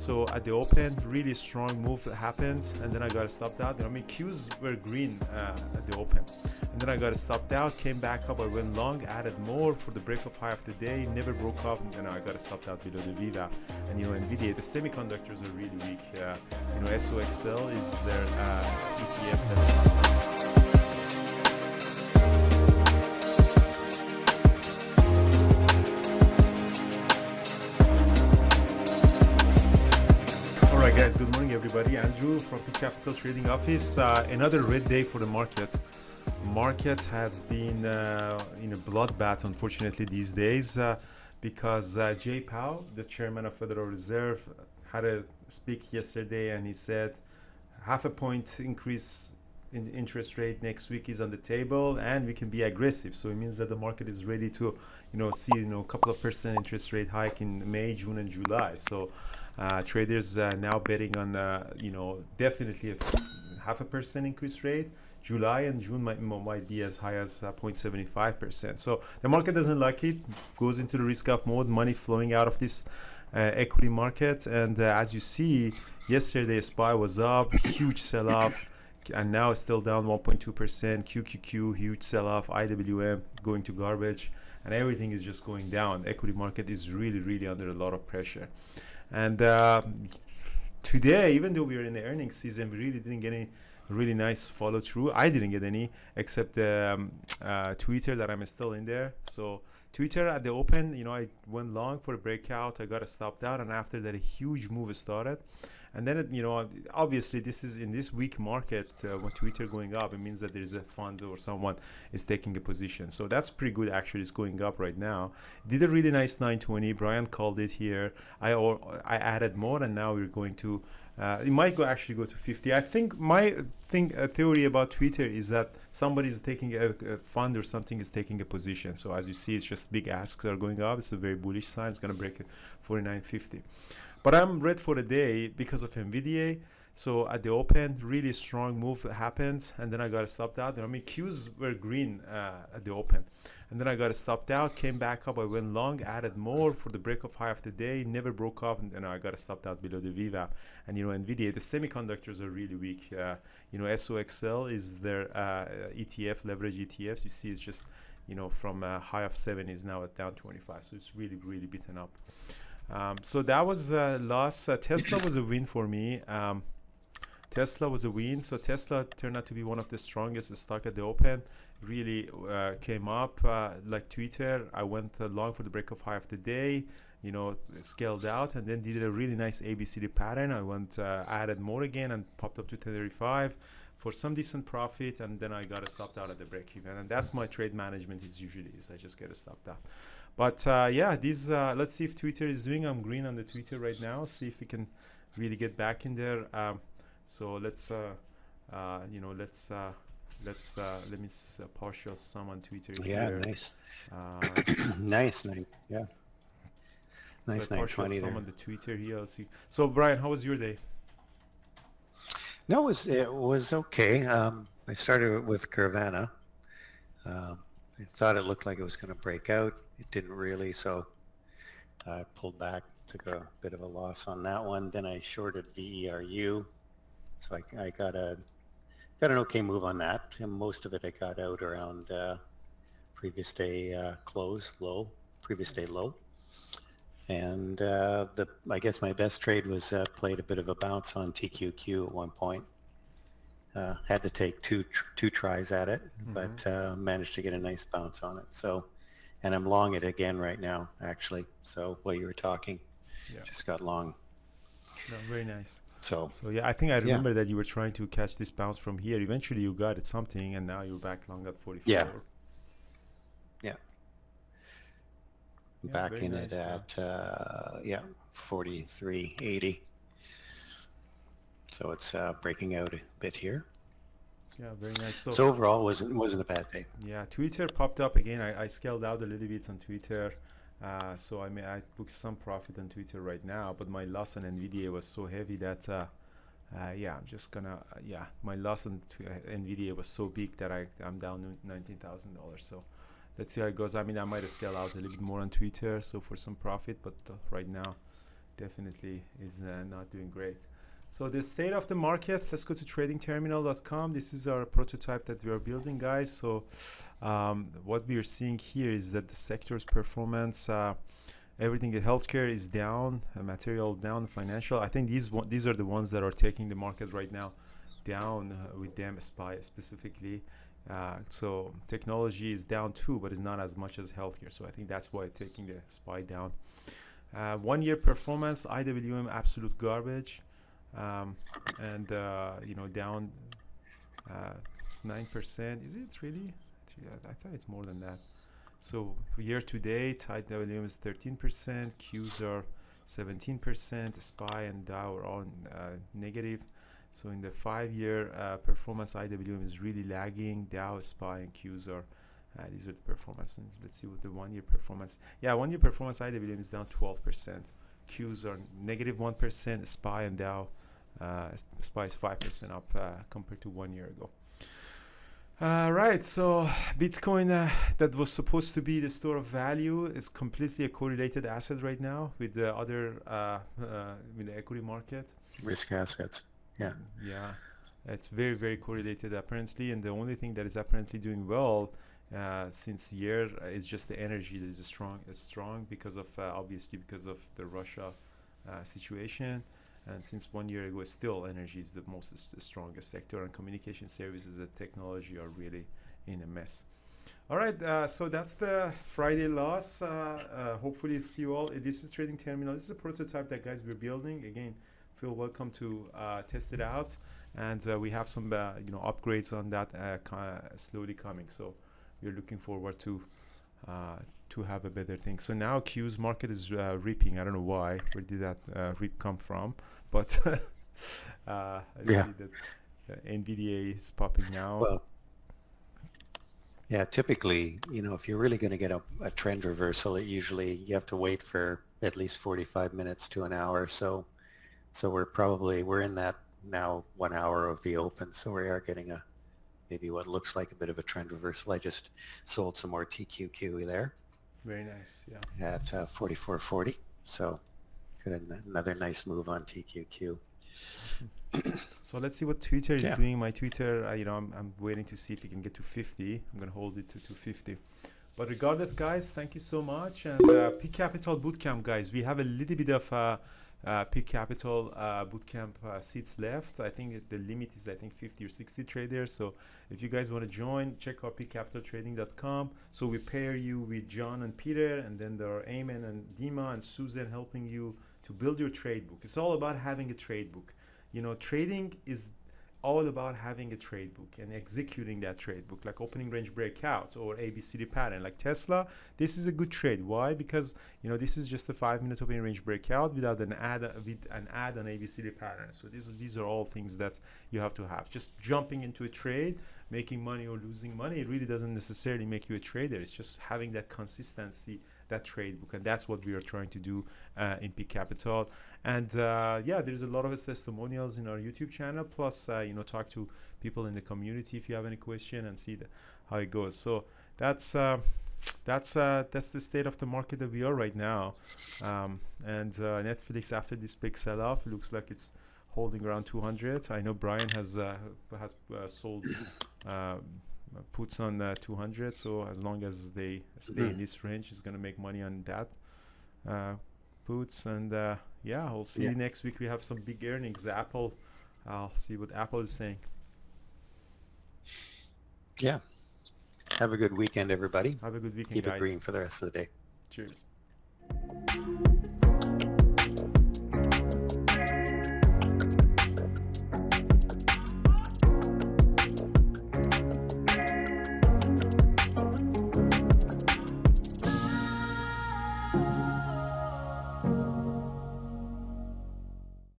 So at the open, really strong move happened, and then I got stopped out. I mean, Qs were green at the open, and then I got stopped out, came back up, I went long, added more for the break of high of the day, never broke up, and then I got stopped out below the Viva. And Nvidia, the semiconductors are really weak. SOXL is their ETF. Alright guys, good morning everybody. Andrew from Pick Capital Trading Office. Another red day for the market. Market has been in a bloodbath, unfortunately, these days because Jay Powell, the chairman of Federal Reserve, had a speak yesterday, and he said 0.5 point increase in interest rate next week is on the table, and we can be aggressive. So it means that the market is ready to see a couple of percent interest rate hike in May, June, and July. So traders now betting on definitely a 0.5% increase rate. July and June might be as high as 0.75%. So the market doesn't like it, goes into the risk off mode, money flowing out of this equity market. And as you see, yesterday SPY was up, huge sell-off, and now it's still down 1.2%. QQQ, huge sell-off. IWM going to garbage, and everything is just going down. Equity market is really under a lot of pressure. And today, even though we are in the earnings season, we really didn't get any really nice follow through. I didn't get any, except Twitter, that I'm still in there. So Twitter at the open, I went long for a breakout, I got stopped out, and after that a huge move started. And then obviously this is in this weak market, when Twitter going up, it means that there's a fund or someone is taking a position. So that's pretty good, actually. It's going up right now. Did a really nice 920. Brian called it here. I added more, and now we're going to it might actually go to 50. I think my theory about Twitter is that somebody is taking a fund or something is taking a position. So as you see, it's just big asks are going up. It's a very bullish sign. It's going to break 49.50. But I'm red for the day because of Nvidia. So at the open, really strong move happened, and then I got stopped out. I mean, Qs were green at the open, and then I got stopped out, came back up, I went long, added more for the break of high of the day, never broke up, and then I got stopped out below the Viva. And Nvidia, the semiconductors are really weak. SOXL is their ETF, leverage ETFs. You see, it's just from a high of 7 is now at down 25. So it's really beaten up. So that was a loss. Tesla was a win for me. Tesla was a win. So Tesla turned out to be one of the strongest stock at the open. Really came up like Twitter. I went long for the break of high of the day, scaled out, and then did a really nice ABCD pattern. I went added more again and popped up to 1035 for some decent profit, and then I got stopped out at the break even. And that's my trade management is I just get stopped out. But yeah, these let's see if Twitter is doing. I'm green on the Twitter right now. See if we can really get back in there. So let's let me partial sum on Twitter here. Nice. Nice. Yeah. Nice. So partial sum on the Twitter here. I'll see. So Brian, how was your day? No, it was okay. I started with Carvana. I thought it looked like it was going to break out. It didn't really, so I pulled back, took a bit of a loss on that one. Then I shorted VERU, so I got an okay move on that. And most of it I got out around previous day previous day low. And I guess my best trade was played a bit of a bounce on TQQ at one point. Had to take two tries at it, but managed to get a nice bounce on it. So, and I'm long it again right now, actually. So while you were talking, just got long. No, very nice. So yeah, I think I remember that you were trying to catch this bounce from here. Eventually you got it something, and now you're back long at 44. Yeah. Back in nice, it at 43.80. So it's breaking out a bit here. Yeah, very nice. So overall, wasn't a bad day. Yeah, Twitter popped up again. I scaled out a little bit on Twitter. So I booked some profit on Twitter right now, but my loss on Nvidia was so heavy that I'm just gonna my loss on Nvidia was so big that I'm down $19,000. So let's see how it goes. I might scale out a little bit more on Twitter, so for some profit, but right now definitely is not doing great. So the state of the market, let's go to tradingterminal.com. This is our prototype that we are building, guys. So what we are seeing here is that the sector's performance, everything in healthcare is down, material down, financial. I think these are the ones that are taking the market right now down with them, SPY specifically. So technology is down too, but it's not as much as healthcare. So I think that's why it's taking the SPY down. 1 year performance, IWM absolute garbage. And down 9%. Is it really? I thought it's more than that. So year to date, IWM is 13%, Qs are 17%, SPY and Dow are all negative. So in the 5-year performance, IWM is really lagging. Dow, SPY, and Qs are these are the performance. And let's see what the 1 year performance. Yeah, 1 year performance, IWM is down 12%. Qs are negative 1%. SPY and Dow. SPY is 5% up compared to 1 year ago. Right, so Bitcoin that was supposed to be the store of value is completely a correlated asset right now with the other with the equity market. Risk assets. Yeah. Yeah, it's very, very correlated apparently, and the only thing that is apparently doing well since year is just the energy that is strong because of obviously because of the Russia situation. And since 1 year ago, still energy is the strongest sector, and communication services and technology are really in a mess. All right, so that's the Friday loss. Hopefully see you all. This is Trading Terminal. This is a prototype that guys we're building. Again, feel welcome to test it out, and we have some upgrades on that slowly coming. So we're looking forward to have a better thing. So now Q's market is reaping. I don't know why. Where did that reap come from? But I see that NVDA is popping now. Well, yeah, typically, if you're really going to get a trend reversal, you have to wait for at least 45 minutes to an hour. So we're in that now 1 hour of the open. So we are getting maybe what looks like a bit of a trend reversal. I just sold some more TQQ there. Very nice, yeah. At 44.40. So got another nice move on TQQ. Awesome. So let's see what Twitter is doing. My Twitter, I'm waiting to see if it can get to 50. I'm going to hold it to 250. But regardless, guys, thank you so much. And Peak Capital Bootcamp, guys, we have a little bit of Peak Capital Bootcamp seats left. I think the limit is 50 or 60 traders. So if you guys want to join, check out peakcapitaltrading.com. So we pair you with John and Peter, and then there are Ayman and Dima and Susan helping you to build your trade book. It's all about having a trade book. Trading is all about having a trade book and executing that trade book, like opening range breakout or ABCD pattern. Like Tesla, this is a good trade. Why? Because this is just a 5-minute opening range breakout without an add on ABCD pattern. So these are all things that you have to have. Just jumping into a trade, making money or losing money, it really doesn't necessarily make you a trader. It's just having that consistency, that trade book, and that's what we are trying to do in Peak Capital. And there's a lot of testimonials in our YouTube channel, plus talk to people in the community if you have any question and see how it goes. So that's the state of the market that we are right now. And Netflix, after this big sell-off, looks like it's holding around 200. I know Brian has sold puts on 200, so as long as they stay in this range, he's going to make money on that puts. And we'll see next week. We have some big earnings. Apple, I'll see what Apple is saying. Yeah, have a good weekend, everybody. Have a good weekend, Keep guys. it green for the rest of the day. Cheers.